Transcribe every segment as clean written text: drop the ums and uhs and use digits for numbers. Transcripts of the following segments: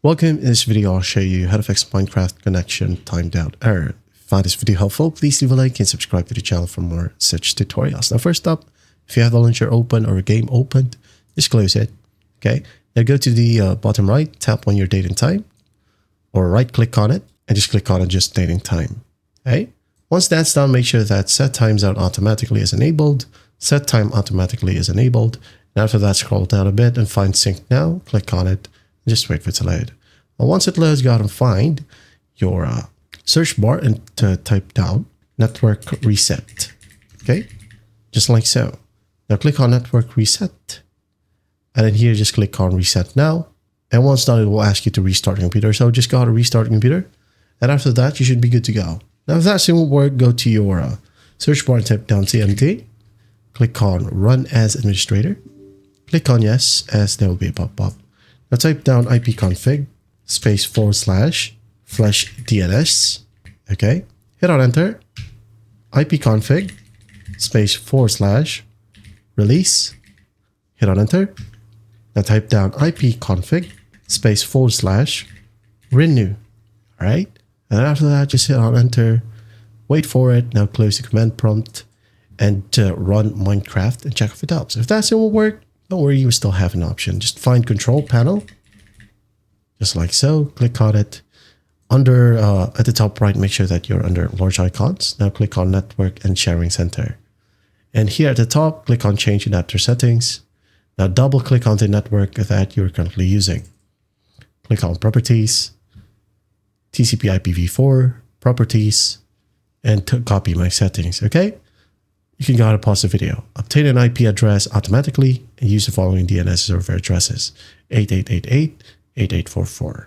Welcome. In this video, I'll show you how to fix Minecraft connection timed out error. If you find this video helpful, please leave a like and subscribe to the channel for more such tutorials. Now, first up, if you have the launcher open or a game opened, just close it. Okay. Now go to the bottom right, tap on your date and time, or right click on it and just click on adjust date and time. Okay. Once that's done, make sure that set times out automatically is enabled. Set time automatically is enabled. And after that, scroll down a bit and find sync now. Click on it. Just wait for it to load. Well, once it loads, go out and find your search bar and type down network reset. Okay, just like so. Now click on network reset, and then here just click on reset now. And once done, it will ask you to restart your computer. So just go out and restart your computer, and after that, you should be good to go. Now, if that still won't work, go to your search bar and type down CMD. Click on run as administrator. Click on yes, as there will be a pop-up. Now type down ipconfig space /flash DNS. Okay, hit on enter. ipconfig space / release. Hit on enter. Now type down ipconfig space / renew. All right, and after that, just hit on enter. Wait for it. Now close the command prompt and run Minecraft and check if it helps. If that still won't work, don't worry, you still have an option. Just find control panel, just like so. Click on it. Under at the top right, make sure that you're under large icons. Now click on network and sharing center. And here at the top, click on change adapter settings. Now double click on the network that you're currently using. Click on properties, TCP IPv4, properties, and copy my settings. Okay. You can go ahead and pause the video. Obtain an IP address automatically and use the following DNS server addresses: 8888-8844.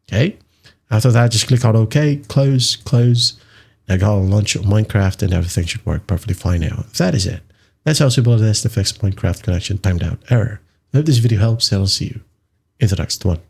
Okay. After that, just click on OK, close. Now go and launch Minecraft and everything should work perfectly fine now. If that is it, that's how simple it is to fix Minecraft connection timed out error. I hope this video helps and I'll see you in the next one.